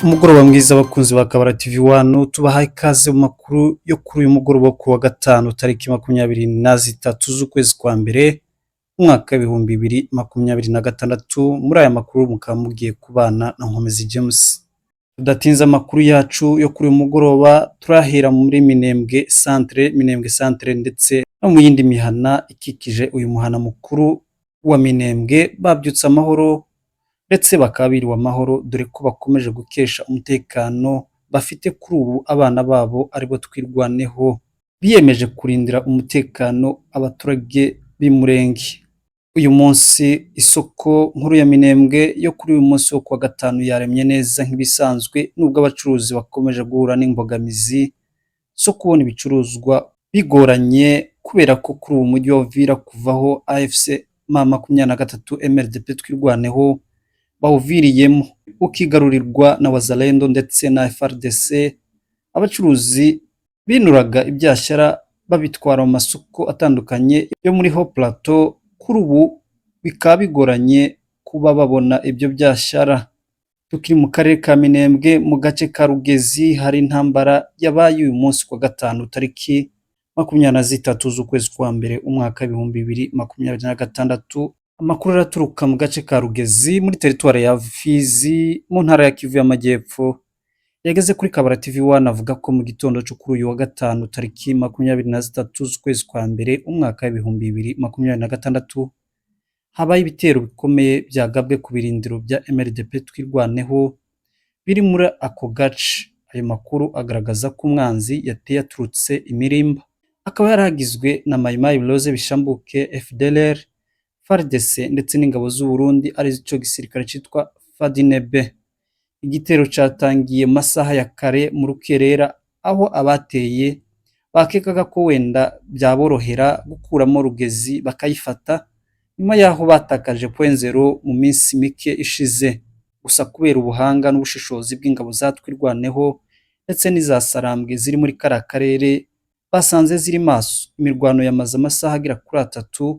Umugoroba mwiza abakunzi ba Kabara TV 1 tubahaye ikaze mu makuru yo kuri uyu mugoroba ku wa gatanu tariki 23 z'ukwezi kwa mbere umwaka w'ibihumbi 2026. Muri aya makuru mukaba mugiye kubana na Nkomezi James. Tudatinze amakuru yacu yo kuri uyu mugoroba turahera muri Minembwe centre ndetse no mu yindi mihana ikikije uyu muhana mukuru wa Minembwe. Babyutse amahoro ndetse bakaba biriwe amahoro, dore ko bakomeje gukesha umutekano bafite kuri ubu abana babo aribo twirwaneho, biyemeje kurindira umutekano abaturage b'Imurenge. Uyu munsi isoko nkuru ya Minembwe yo kuri uyu munsi wo kuwa gatanu yaremye neza nk'ibisanzwe, nubwo abacuruzi bakomeje guhura n'imbogamizi zo kubona ibicuruzwa bigoranye kubera ko kuri ubu mujyi wa Uvira kuvaho AFC M23 MRDP twirwaneho bawuviriyemo ukigarurirwa na Wazalendo ndetse na FARDC. Abacuruzi binuraga ibyashyara babitwara mu masoko atandukanye yo muri Haut Plateau, kuri ubu bikaba bigoranye kuba babona ibyo byashyara. Tukiri mu karere ka Minembwe mu gace ka Rugezi hari intambara yabaye uyu munsi kwa gatanu tariki 23 z'ukwezi kwa mbere umwaka w'ibihumbi 2026. Amakuru araturuka mu gace ka Rugezi muri teritwari ya Fizi mu ntara ya Kivu y'Amajyepfo yageze kuri Kabara TV 1 avuga ko mu gitondo cyo kuri uyu wa gatanu tariki 23 z'ukwezi kwa mbere umwaka w'ibihumbi 2026 habaye ibitero bikomeye byagabwe ku birindiro bya MRDP twirwaneho biri muri ako gace. Ayo makuru agaragaza ko umwanzi yateye aturutse Imirimba, akaba yaragizwe na Mayimayi Rose Bishambuke FDLR, FARDC ndetse n'ingabo z'u Burundi ari cyo gisirikare cyitwa FADINB. Igitero cyatangiye masaha ya kare mu rukerera, aho abateye bakekaga ko wenda byaborohera gukuramo Rugezi bakayifata nyuma yaho batakaje point zero mu minsi mike ishize. Gusa kubera ubuhanga n'ubushishozi bw'ingabo zatwirwaneho ndetse n'iza Sarambwe ziri muri kara karere basanze ziri maso, imirwano yamaze amasaha agira kuri 3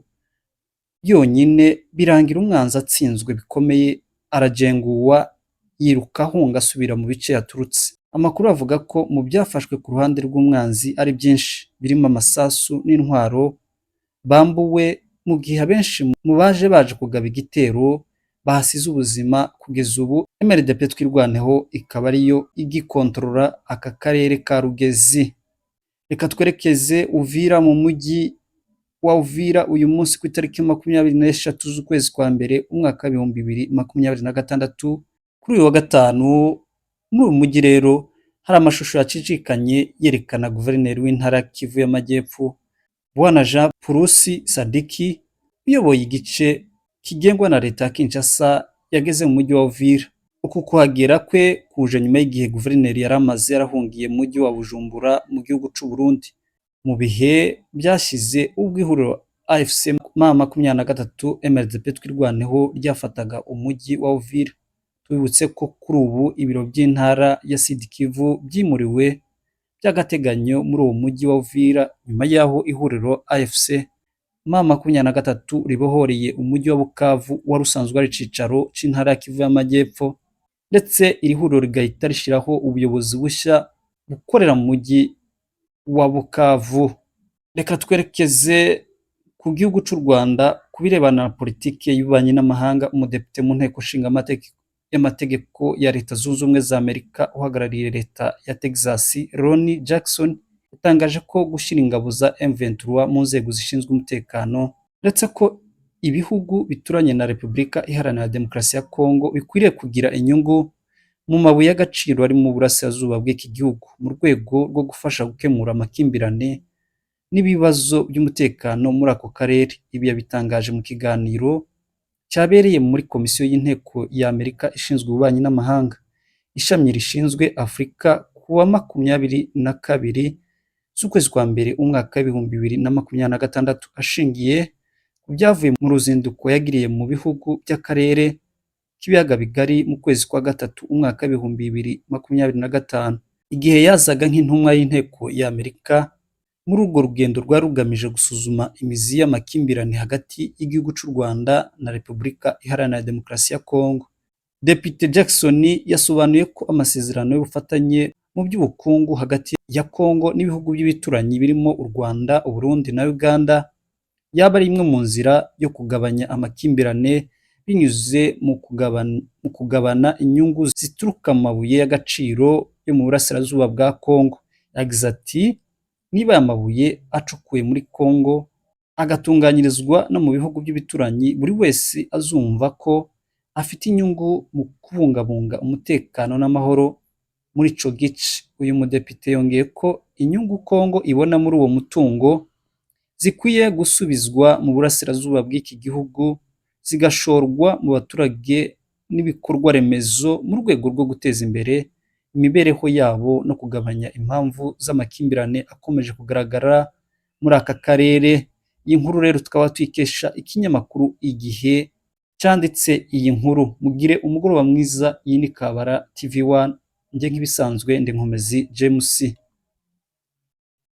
yonyine birangira umwanzi atsinzwe bikomeye, arajenguwa yiruka ahunga asubira mu bice yaturutse. Amakuru avuga ko mu byafashwe ku ruhande rw'umwanzi ari byinshi birimo amasasu n'intwaro bambuwe, mu gihe abenshi mu baje kugaba igitero bahasize ubuzima. Kugeza ubu MRDP twirwaneho ikaba ariyo igikontorora aka karere ka Rugezi. Reka twerekeze Uvira mu mujyi wa Uvira uyu munsi ku itariki 23 z'ukwezi kwa mbere umwaka w'ibihumbi 2026. Kuri uyu wa gatanu muri uyu mujyi rero hari amashusho yacicikanye yerekana guverineri w'intara Kivu y'Amajyepfo Bwana Jean Purusi Sadiki uyoboye igice kigengwa na leta ya Kinshasa yageze mu mujyi wa Uvira. Uku kuhagera kwe kuje nyuma y'igihe guverineri yaramaze yarahungiye mu mujyi wa Bujumbura mu gihugu cy'u Burundi mu bihe byashize ubwo ihuriro AFC M23 MRDP twirwaneho ryafataga umujyi wa Uvira. Tubibutse ko kuri ubu ibiro by'intara ya Sud Kivu byimuriwe by'agateganyo muri uwo mujyi wa Uvira nyuma yaho ihuriro AFC M23 ribohoreye umujyi wa Bukavu wari usanzwe ari cicaro c'intara ya Kivu y'Amajyepfo, ndetse iri huriro rigahita rishiraho ubuyobozi bushya bukorera mu mujyi wa Bukavu. Reka twerekeze ku gihugu cy'u Rwanda kubirebana na politike y'ububanyi n'amahanga. Umudepite mu nteko nshinga y'amategeko ya Leta Zunze Ubumwe za Amerika uhagarariye leta ya Texas Ron Jackson yatangaje ko gushyira ingabo za M23 mu nzego zishinzwe umutekano ndetse ko ibihugu bituranye na Repubulika Iharanira Demokarasi ya Kongo bikwiriye kugira inyungu mu mabuye y'agaciro ari mu burasirazuba bw'iki gihugu mu rwego rwo gufasha gukemura amakimbirane n'ibibazo by'umutekano muri ako karere. Ibi yabitangaje mu kiganiro cyabereye muri komisiyo y'inteko ya Amerika ishinzwe ububanyi n'amahanga ishami rishinzwe Afurika kuwa 22 z'ukwezi kwa mbere umwaka w'ibihumbi 2026, ashingiye ku byavuye mu ruzinduko yagiriye mu bihugu by'akarere k'ibiyaga bigari mu kwezi kwa gatatu umwaka w'ibihumbi 2025, igihe yazaga nk'intumwa y'inteko ya Amerika. Muri urwo rugendo rwari rugamije gusuzuma imizi y'amakimbirane hagati y'igihugu cy'u Rwanda na Repubulika Iharanira Demokarasi ya Kongo. Depite Jackson yasobanuye ko amasezerano y'ubufatanye mu by'ubukungu hagati ya Kongo n'ibihugu by'ibituranyi birimo u Rwanda, u Burundi na Uganda yaba ari imwe mu nzira yo kugabanya amakimbirane binyuze mu kugabana inyungu zituruka mu mabuye y'agaciro yo mu burasirazuba bwa Kongo. Yagize ati niba aya mabuye acukuwe muri Kongo agatunganyirizwa no mu bihugu by'ibituranyi, buri wese azumva ko afite inyungu mu kubungabunga umutekano n'amahoro muri ico gice. Uyu mudepite yongeye ko inyungu Kongo ibona muri uwo mutungo zikwiye gusubizwa mu burasirazuba bw'iki gihugu zigashorwa mu baturage n'ibikorwa remezo mu rwego rwo guteza imbere imibereho yabo no kugabanya impamvu z'amakimbirane akomeje kugaragara muri aka karere. Iyi nkuru rero tukaba tuyikesha ikinyamakuru Igihe cyanditse iyi nkuru. Mugire umugoroba mwiza. Iyi ni Kabara TV1, njye nk'ibisanzwe ndi Nkomezi James.